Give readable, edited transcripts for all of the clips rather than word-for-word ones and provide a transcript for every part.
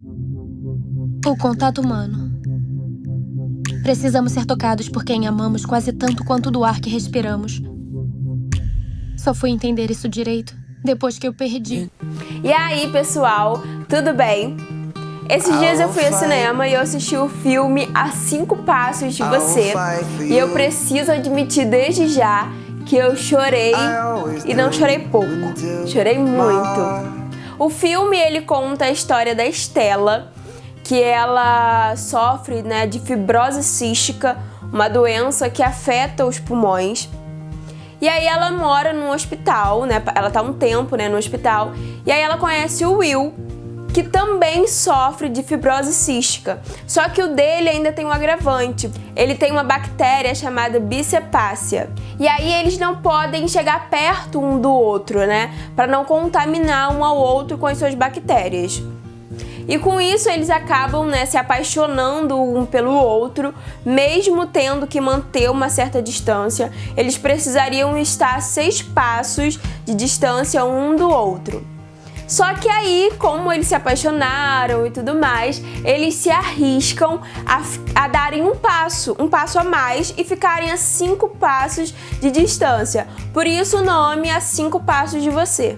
O contato humano. Precisamos ser tocados por quem amamos quase tanto quanto do ar que respiramos. Só fui entender isso direito depois que eu perdi. E aí, pessoal, tudo bem? Esses dias eu fui ao cinema e eu assisti o filme A 5 Passos de Você. E eu preciso admitir desde já que eu chorei, e não chorei pouco, chorei muito. O filme, ele conta a história da Stella, que ela sofre, né, de fibrose cística, uma doença que afeta os pulmões. E aí ela mora num hospital, né, ela tá um tempo, né, no hospital, e aí ela conhece o Will, que também sofre de fibrose cística. Só que o dele ainda tem um agravante. Ele tem uma bactéria chamada Bisepácia. E aí eles não podem chegar perto um do outro, né? Para não contaminar um ao outro com as suas bactérias. E com isso eles acabam, né, se apaixonando um pelo outro, mesmo tendo que manter uma certa distância. Eles precisariam estar a 6 passos de distância um do outro. Só que aí, como eles se apaixonaram e tudo mais, eles se arriscam a darem um passo a mais e ficarem a 5 passos de distância. Por isso o nome A 5 Passos de Você.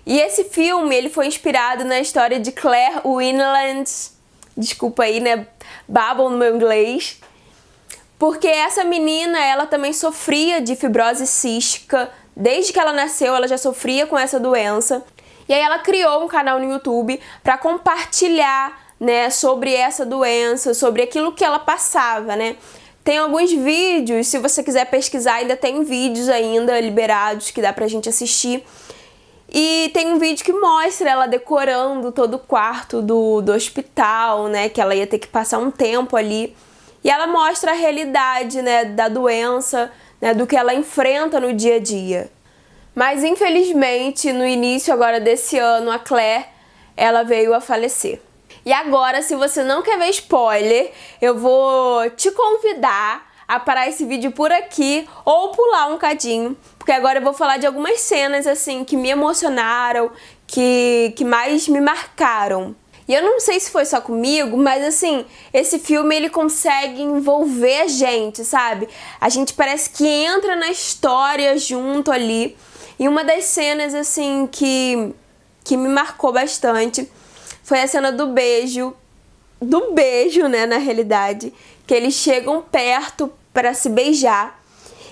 E esse filme, ele foi inspirado na história de Claire Winland, desculpa aí, né, babble no meu inglês, porque essa menina, ela também sofria de fibrose cística. Desde que ela nasceu, ela já sofria com essa doença. E aí ela criou um canal no YouTube para compartilhar, né, sobre essa doença, sobre aquilo que ela passava, né? Tem alguns vídeos, se você quiser pesquisar, ainda tem vídeos ainda liberados que dá pra gente assistir. E tem um vídeo que mostra ela decorando todo o quarto do hospital, né, que ela ia ter que passar um tempo ali. E ela mostra a realidade, né, da doença, né, do que ela enfrenta no dia a dia. Mas infelizmente, no início agora desse ano, a Claire, ela veio a falecer. E agora, se você não quer ver spoiler, eu vou te convidar a parar esse vídeo por aqui ou pular um cadinho, porque agora eu vou falar de algumas cenas assim que me emocionaram, que mais me marcaram. E eu não sei se foi só comigo, mas assim, esse filme ele consegue envolver a gente, sabe? A gente parece que entra na história junto ali. E uma das cenas, assim, que me marcou bastante foi a cena do beijo, né, na realidade, que eles chegam perto para se beijar.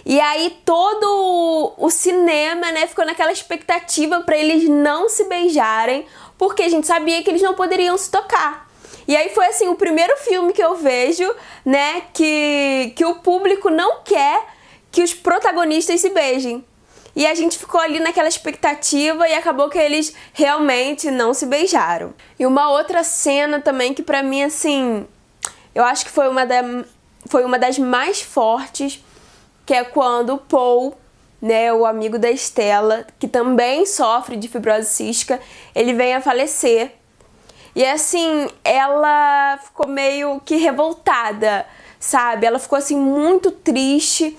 E aí todo o cinema, né, ficou naquela expectativa para eles não se beijarem, porque a gente sabia que eles não poderiam se tocar. E aí foi, assim, o primeiro filme que eu vejo, né, que o público não quer que os protagonistas se beijem. E a gente ficou ali naquela expectativa e acabou que eles realmente não se beijaram. E uma outra cena também que pra mim, assim, eu acho que foi uma das mais fortes, que é quando o Paul, né, o amigo da Stella, que também sofre de fibrose cística, ele vem a falecer. E assim, ela ficou meio que revoltada, sabe? Ela ficou assim muito triste.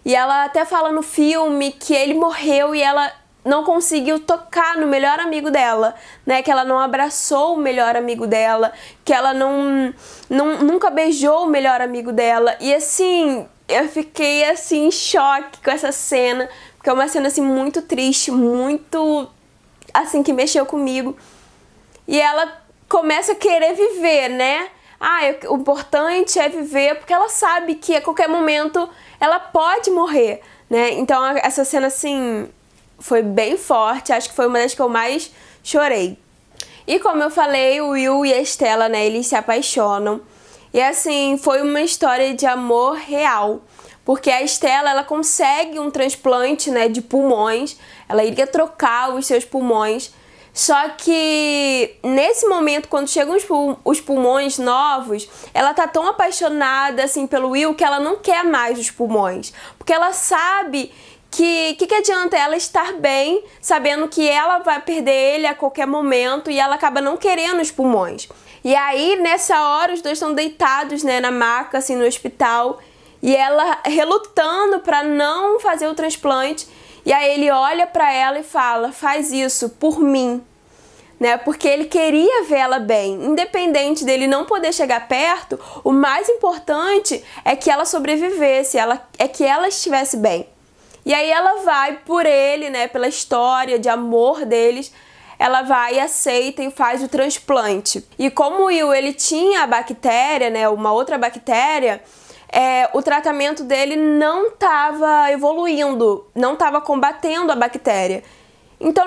E ela até fala no filme que ele morreu e ela não conseguiu tocar no melhor amigo dela, né? Que ela não abraçou o melhor amigo dela, que ela nunca beijou o melhor amigo dela. E assim, eu fiquei assim em choque com essa cena, porque é uma cena assim muito triste, muito assim que mexeu comigo. E ela começa a querer viver, né? O importante é viver, porque ela sabe que a qualquer momento ela pode morrer, né? Então essa cena, assim, foi bem forte, acho que foi uma das que eu mais chorei. E como eu falei, o Will e a Stella, né, eles se apaixonam. E assim, foi uma história de amor real, porque a Stella, ela consegue um transplante, né, de pulmões, ela iria trocar os seus pulmões. Só que nesse momento, quando chegam os pulmões novos, ela tá tão apaixonada assim pelo Will que ela não quer mais os pulmões. Porque ela sabe que adianta ela estar bem, sabendo que ela vai perder ele a qualquer momento e ela acaba não querendo os pulmões. E aí, nessa hora, os dois estão deitados, né, na maca, assim, no hospital, e ela relutando para não fazer o transplante. E aí ele olha pra ela e fala, faz isso por mim, né? Porque ele queria vê-la bem. Independente dele não poder chegar perto, o mais importante é que ela sobrevivesse, é que ela estivesse bem. E aí ela vai por ele, né? Pela história de amor deles, ela vai e aceita e faz o transplante. E como o Will, ele tinha a bactéria, né? Uma outra bactéria, o tratamento dele não estava evoluindo, não estava combatendo a bactéria. Então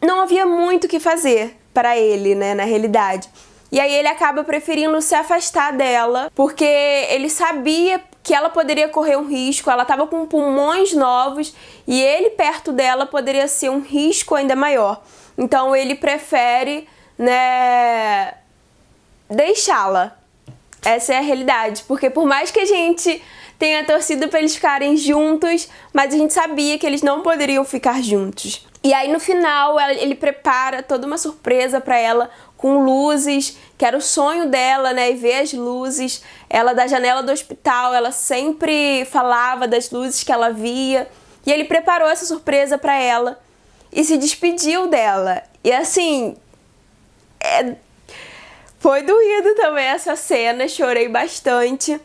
não havia muito o que fazer para ele, né, na realidade. E aí ele acaba preferindo se afastar dela, porque ele sabia que ela poderia correr um risco, ela estava com pulmões novos e ele perto dela poderia ser um risco ainda maior. Então ele prefere, né, deixá-la. Essa é a realidade, porque por mais que a gente tenha torcido para eles ficarem juntos, mas a gente sabia que eles não poderiam ficar juntos. E aí no final ele prepara toda uma surpresa para ela com luzes, que era o sonho dela, né, e ver as luzes. Ela da janela do hospital, ela sempre falava das luzes que ela via. E ele preparou essa surpresa para ela e se despediu dela. E assim, foi doído também essa cena, chorei bastante.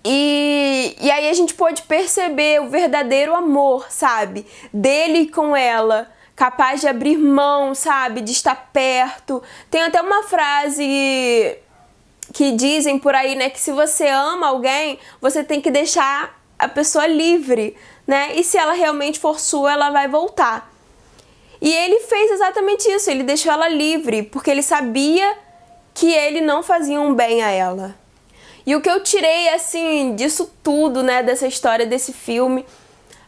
E aí a gente pôde perceber o verdadeiro amor, sabe? Dele com ela, capaz de abrir mão, sabe? De estar perto. Tem até uma frase que dizem por aí, né? Que se você ama alguém, você tem que deixar a pessoa livre, né? E se ela realmente for sua, ela vai voltar. E ele fez exatamente isso, ele deixou ela livre, porque ele sabia que ele não fazia um bem a ela. E o que eu tirei, assim, disso tudo, né, dessa história, desse filme,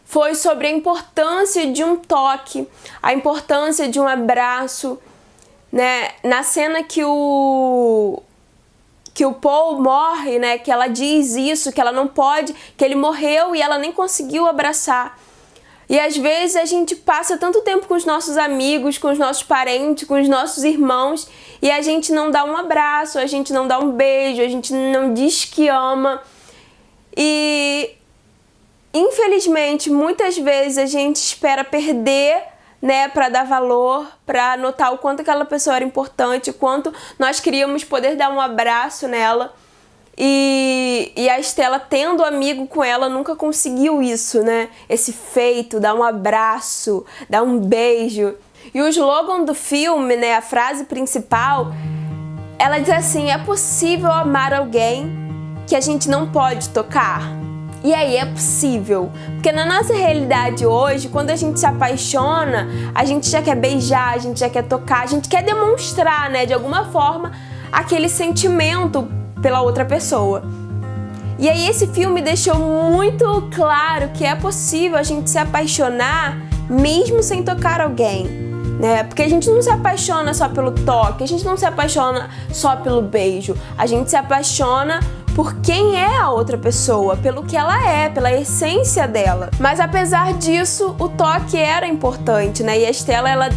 foi sobre a importância de um toque, a importância de um abraço, né? Na cena que o Paul morre, né, que ela diz isso, que ela não pode, que ele morreu e ela nem conseguiu abraçar. E às vezes a gente passa tanto tempo com os nossos amigos, com os nossos parentes, com os nossos irmãos, e a gente não dá um abraço, a gente não dá um beijo, a gente não diz que ama. E infelizmente, muitas vezes a gente espera perder, né, para dar valor, para notar o quanto aquela pessoa era importante, o quanto nós queríamos poder dar um abraço nela. E a Estela, tendo amigo com ela, nunca conseguiu isso, né? Esse feito, dar um abraço, dar um beijo. E o slogan do filme, né, a frase principal, ela diz assim: é possível amar alguém que a gente não pode tocar? E aí, é possível. Porque na nossa realidade hoje, quando a gente se apaixona, a gente já quer beijar, a gente já quer tocar, a gente quer demonstrar, né, de alguma forma, aquele sentimento pela outra pessoa. E aí esse filme deixou muito claro que é possível a gente se apaixonar mesmo sem tocar alguém, né? Porque a gente não se apaixona só pelo toque, a gente não se apaixona só pelo beijo, a gente se apaixona por quem é a outra pessoa, pelo que ela é, pela essência dela. Mas apesar disso, o toque era importante, né? E a Estela, ela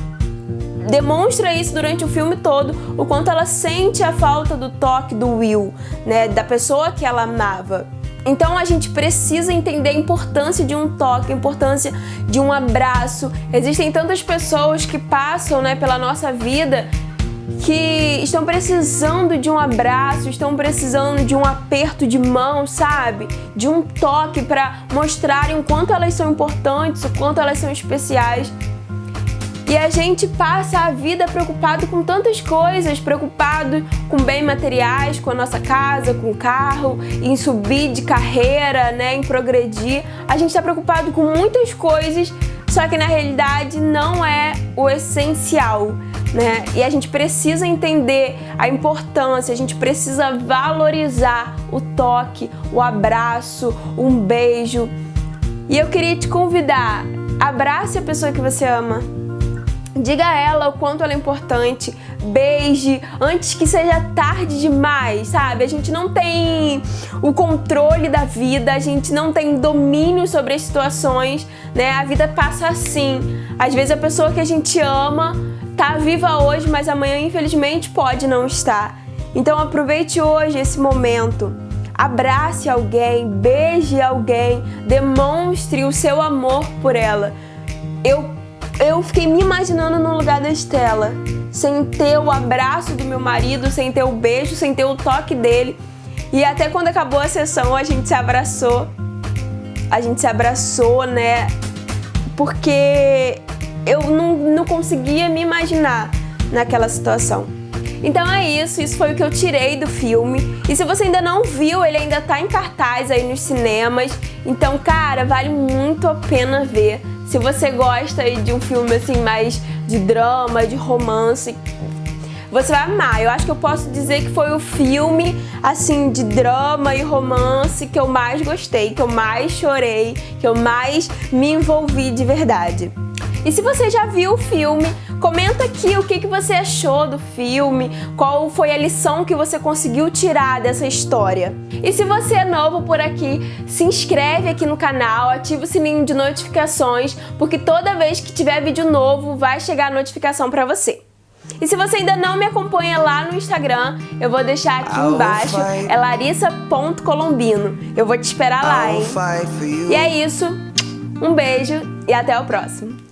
demonstra isso durante o filme todo, o quanto ela sente a falta do toque do Will, né, da pessoa que ela amava. Então a gente precisa entender a importância de um toque, a importância de um abraço. Existem tantas pessoas que passam, né, pela nossa vida que estão precisando de um abraço, estão precisando de um aperto de mão, sabe? De um toque para mostrarem o quanto elas são importantes, o quanto elas são especiais. E a gente passa a vida preocupado com tantas coisas, preocupado com bens materiais, com a nossa casa, com o carro, em subir de carreira, né, em progredir. A gente está preocupado com muitas coisas, só que na realidade não é o essencial, né? E a gente precisa entender a importância, a gente precisa valorizar o toque, o abraço, um beijo. E eu queria te convidar, abrace a pessoa que você ama. Diga a ela o quanto ela é importante, beije antes que seja tarde demais, sabe? A gente não tem o controle da vida, a gente não tem domínio sobre as situações, né? A vida passa assim. Às vezes a pessoa que a gente ama tá viva hoje, mas amanhã infelizmente pode não estar. Então aproveite hoje esse momento. Abrace alguém, beije alguém, demonstre o seu amor por ela. Eu fiquei me imaginando no lugar da Estela, sem ter o abraço do meu marido, sem ter o beijo, sem ter o toque dele. E até quando acabou a sessão, a gente se abraçou. A gente se abraçou, né? Porque eu não conseguia me imaginar naquela situação. Então é isso foi o que eu tirei do filme. E se você ainda não viu, ele ainda tá em cartaz aí nos cinemas. Então, cara, vale muito a pena ver. Se você gosta aí de um filme assim mais de drama, de romance, você vai amar. Eu acho que eu posso dizer que foi o filme assim de drama e romance que eu mais gostei, que eu mais chorei, que eu mais me envolvi de verdade. E se você já viu o filme, comenta aqui o que você achou do filme, qual foi a lição que você conseguiu tirar dessa história. E se você é novo por aqui, se inscreve aqui no canal, ativa o sininho de notificações, porque toda vez que tiver vídeo novo, vai chegar a notificação para você. E se você ainda não me acompanha lá no Instagram, eu vou deixar aqui embaixo, é larissa.colombino. Eu vou te esperar lá, hein? E é isso, um beijo e até o próximo.